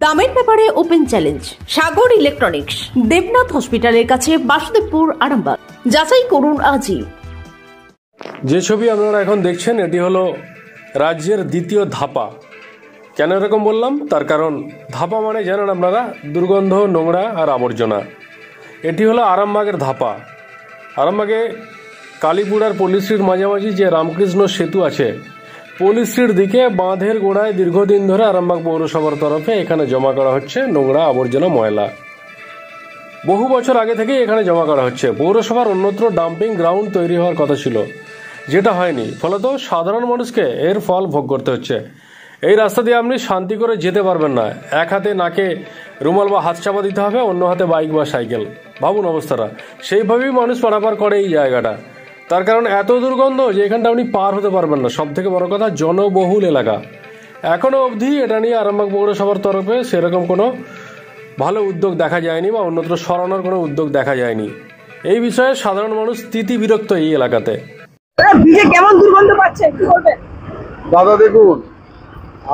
দামের ব্যাপারে open challenge সাগর electronics, Debnath হসপিটালের কাছে, বাসুদেবপুর, আরামবাগ। যাচাই করুন আজই। যে ছবি আপনারা এখন দেখছেন এটি হলো রাজ্যের দ্বিতীয় ধাপা। কেন এরকম বললাম? তার কারণ ধাপা মানে জানেন আপনারা, দুর্গন্ধ, নোংরা আর আবর্জনা। এটি হলো আরামবাগের ধাপা। আরামবাগে কালীপুর আর পল্লীশ্রীর মাঝামাঝি যে রামকৃষ্ণ সেতু আছে, পল্লীশ্রীর দিকে বাঁধের গোড়ায় দীর্ঘদিন ধরে আরামবাগ পৌরসভার তরফে এখানে জমা করা হচ্ছে নোংরা, আবর্জনা, ময়লা। বহু বছর আগে থেকেই এখানে জমা করা হচ্ছে। পৌরসভার অন্যত্র ডাম্পিং গ্রাউন্ড তৈরি হওয়ার কথা ছিল, যেটা হয়নি। ফলত সাধারণ মানুষকে এর ফল ভোগ করতে হচ্ছে। এই রাস্তা দিয়ে আপনি শান্তি করে যেতে পারবেন না। এক হাতে নাকে রুমাল বা হাত চাপা দিতে হবে, অন্য হাতে বাইক বা সাইকেল। ভাবুন অবস্থাটা। সেইভাবেই মানুষ পারাপার করে এই জায়গাটা। তার কারণ এত দুর্গন্ধ যে এখানটা আপনি পার হতে পারবেন না। সব থেকে বড় কথা, জনবহুল এলাকা। এখনো অবধি এটা নিয়ে আরামবাগ পৌরসভার তরফে সেরকম কোনো ভালো উদ্যোগ দেখা যায়নি বা অন্যত্র সরানোর কোনো উদ্যোগ দেখা যায়নি। এই বিষয়ে সাধারণ মানুষ তীতি বিরক্ত এই এলাকাতে। কেমন দুর্গন্ধ পাচ্ছে কি করবেন? দাদা দেখুন,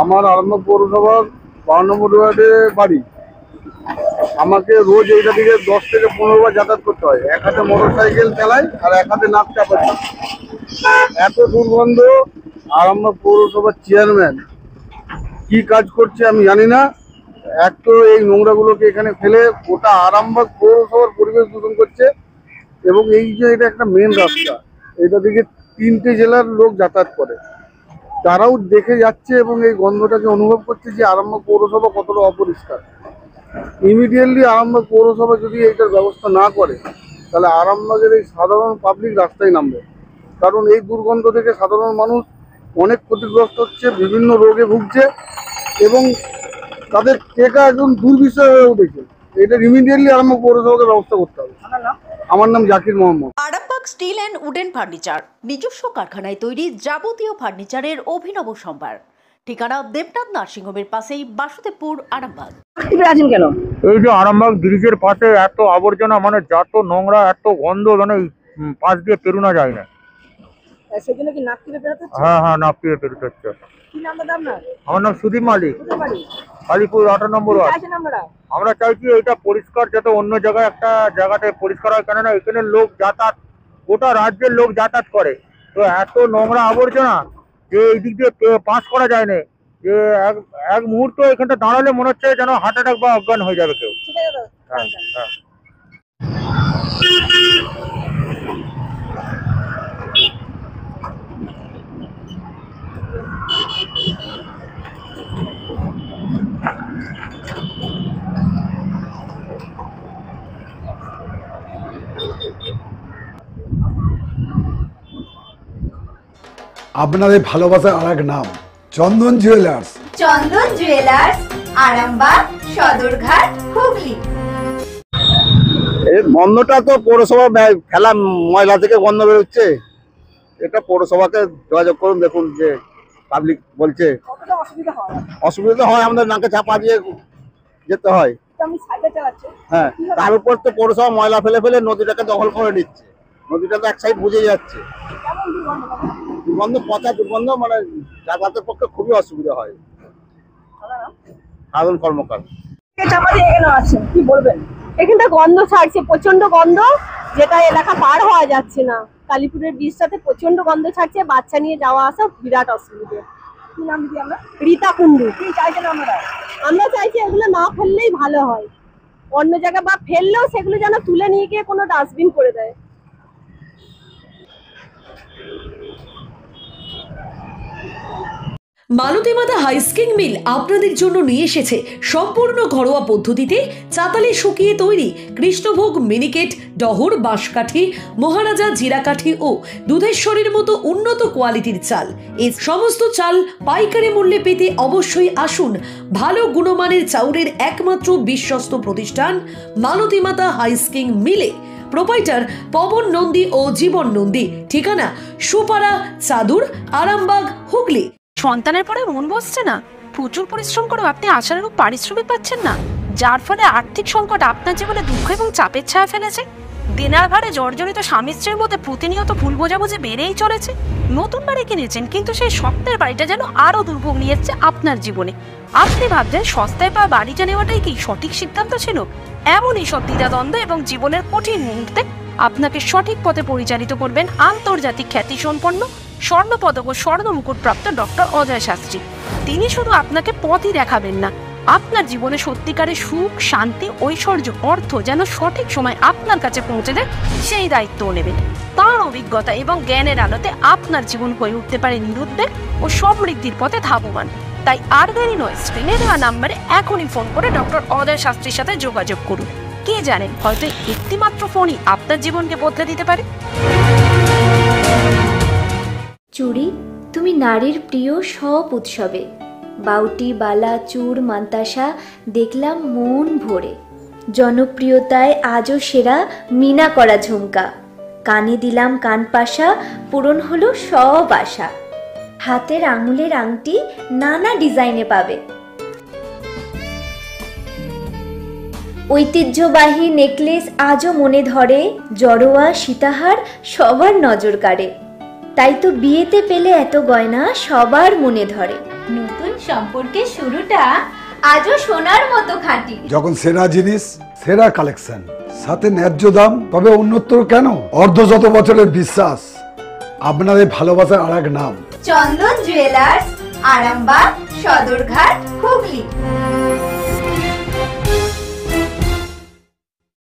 আমার আরামবাগ পৌরসভার 12 নম্বর ওয়ার্ডে বাড়ি। আমাকে রোজ এইটা দিকে 10 থেকে 15 বার যাতায়াত করতে হয়। এক হাতে মোটর সাইকেল চালাই আর এক হাতে নাক চাপা দিই। এত দুর্গন্ধ। আরামবাগ পৌরসভার চেয়ারম্যান কি কাজ করছে আমি জানি না। এক তো এই নোংরাগুলোকে এখানে ফেলে গোটা আরামবাগ পৌরসভার পরিবেশ দূষণ করছে। এবং এই যে এটা একটা মেন রাস্তা, এটা দিকে 3টে জেলার লোক যাতায়াত করে, তারাও দেখে যাচ্ছে এবং এই গন্ধটাকে অনুভব করছে যে আরামবাগ পৌরসভা কতটা অপরিষ্কার। ইমিডিয়েটলি আরামবাগ পৌরসভা যদি এইটার ব্যবস্থা না করে, তাহলে আরামবাগের এই সাধারণ পাবলিক রাস্তায় নামবে। কারণ এই দুর্গন্ধ থেকে সাধারণ মানুষ অনেক ক্ষতিগ্রস্ত হচ্ছে, বিভিন্ন রোগে ভুগছে এবং তাদের টেকা একদম দুর্বিষয় হয়ে উঠেছে। এটার ইমিডিয়েটলি আরামবাগ পৌরসভাকে ব্যবস্থা করতে হবে। আমার নাম Zakir Mohammad. Arambagh steel and wooden furniture, নিজস্ব কারখানায় তৈরি যাবতীয় ফার্নিচারের অভিনব সম্ভার। ঠিকানা দেবনাথ নার্সিংহোমের পাশেই, বাসুদেবপুর, আরামবাগ। আছেন কেন? এই যে আরামবাগ ব্রিজের পাশে এত আবর্জনা, মানে যত নোংরা, এত গন্ধ, মানে পাশ দিয়ে পেরোনো যায় না। সেজন্য কি নাক টিপে বেরোতে হচ্ছে? হ্যাঁ, নাক টিপে বেরোতে হচ্ছে। কি নাম দাদা আপনার? আমার নাম সুদীপ মালিক, কালীপুর 18 নম্বর ওয়ার্ড। আমরা চাইছি এটা পরিষ্কার যাতে অন্য জায়গায় একটা জায়গাতে পরিষ্কার হয়, কেননা এখানে লোক যাতায়াত, গোটা রাজ্যের লোক যাতায়াত করে। তো এত নোংরা আবর্জনা যে এই দিক দিয়ে পাস করা যায় না। যে এক মুহূর্ত এখানটা দাঁড়ালে মনে হচ্ছে যেন হার্ট অ্যাটাক বা অজ্ঞান হয়ে যাবে কেউ। হ্যাঁ। আপনাদের ভালোবাসার আর এক নাম, চন্দন জুয়েলার্স। চন্দন জুয়েলার্স, আরামবাগ, সদরঘাট, হুগলি। এই গন্ধটা তো পৌরসভা ফেলা ময়লা থেকে গন্ধ বেরোচ্ছে। এটা পৌরসভাকে যোগাযোগ করুন, দেখুন যে পাবলিক বলছে। অসুবিধা হয়, আমাদের নাকে চাপা দিয়ে যেতে হয়। হ্যাঁ, তার উপর তো পৌরসভা ময়লা ফেলে ফেলে নদীটাকে দখল করে নিচ্ছে। নদীটা তো এক সাইড বুঝে যাচ্ছে। দুর্গন্ধ, পচা দুর্গন্ধ, মানে যাতায়াতের পক্ষে খুবই অসুবিধা হয়। সাধন কর্মকার। কি বলবেন? এখানটা গন্ধ ছাড়ছে, প্রচন্ড গন্ধ, যেটা এলাকা পার হওয়া যাচ্ছে না। কালীপুরের ব্রিজটাতে প্রচন্ড গন্ধ ছাড়ছে, বাচ্চা নিয়ে যাওয়া আসা বিরাট অসুবিধে। কি নাম দিদি আমরা? রীতা কুন্ডু। কি চাইছেন আমরা? আমরা চাইছি এগুলো না ফেললেই ভালো হয়। অন্য জায়গায় বা ফেললেও সেগুলো যেন তুলে নিয়ে গিয়ে কোনো ডাস্টবিন করে দেয়। মালতী মাতা হাইস্কিং মিল আপনাদের জন্য নিয়ে এসেছে সম্পূর্ণ ঘরোয়া পদ্ধতিতে চাতালে শুকিয়ে তৈরি কৃষ্ণভোগ মিনিকেট, ডহর, বাঁশকাঠি, মহারাজা জিরাকাঠি ও দুধেশ্বরীর মতো উন্নত কোয়ালিটির চাল। এই সমস্ত চাল পাইকারি মূল্যে পেতে অবশ্যই আসুন ভালো গুণমানের চাউলের একমাত্র বিশ্বস্ত প্রতিষ্ঠান মালতী মাতা হাইস্কিং মিলে। প্রোপাইটার পবন নন্দী ও জীবন নন্দী। ঠিকানা সুপারা, চাদুর, আরামবাগ, হুগলি। সন্তানের পরে মন বসছে না, প্রচুর পরিশ্রম করেও আপনি আশানুরূপ পারিশ্রমিক পাচ্ছেন না, যার ফলে আর্থিক সংকট আপনার জীবনে দুঃখ এবং চাপের ছায়া ফেলেছে। দেনার ভারে জর্জরিত স্বামী স্ত্রীর মধ্যে প্রতিনিয়ত ভুল বোঝাবুঝি বেড়েই চলেছে। নতুন বাড়ি কিনেছেন, কিন্তু সেই স্বপ্নের বাড়িটা যেন আরো দুর্ভোগ নিয়ে যাচ্ছে আপনার জীবনে। আপনি ভাবছেন সস্তায় পাওয়া বাড়িটা নেওয়াটাই কি সঠিক সিদ্ধান্ত ছিল? এমনই সব দ্বিধাদ্বন্দ্ব এবং জীবনের কঠিন মুহূর্তে আপনাকে সঠিক পথে পরিচালিত করবেন আন্তর্জাতিক খ্যাতিসম্পন্ন স্বর্ণপদক ও স্বর্ণ মুকুটপ্রাপ্ত ডক্টর অজয় শাস্ত্রী। তিনি শুধু আপনাকে পথই দেখাবেন না, আপনার জীবনে সত্যিকারের সুখ, শান্তি, ঐশ্বর্য, অর্থ যেন সঠিক সময় আপনার কাছে পৌঁছে দেয় সেই দায়িত্বও নেবেন। তার অভিজ্ঞতা এবং জ্ঞানের আলোতে আপনার জীবন হয়ে উঠতে পারে নিরুদ্বেগ ও সমৃদ্ধির পথে ধাবমান। তাই আর দেরি নয়, স্ক্রিনে দেওয়া নাম্বারে এখনই ফোন করে ডক্টর অজয় শাস্ত্রীর সাথে যোগাযোগ করুন। কে জানেন, হয়তো একটি মাত্র ফোনই আপনার জীবনকে বদলে দিতে পারে। চুড়ি, তুমি নারীর প্রিয় সব উৎসবে। বাউটি, বালা, চূড়, মান্তাসা দেখলাম মন ভরে। জনপ্রিয়তায় আজও সেরা মিনা করা ঝুমকা। কানে দিলাম কানপাশা, পূরণ হলো সব আশা। হাতের আঙুলের আংটি নানা ডিজাইনে পাবে। ঐতিহ্যবাহী নেকলেস আজও মনে ধরে। জড়োয়া, সীতাহার সবার নজর কাড়ে। তাই তো বিয়েতে পেলে এত গয়না সবার মনে ধরে। নতুন সম্পর্কের শুরুটা আজও সোনার মতো খাঁটি। যখন সেরা জিনিস, সেরা কালেকশন, সাথে ন্যায্য দাম, তবে উন্নতর কেন? অর্ধশত বছরের বিশ্বাস, আপনাদের ভালোবাসার আর এক নাম। চন্দন জুয়েলার্স, আরামবাগ, সদরঘাট, হুগলি।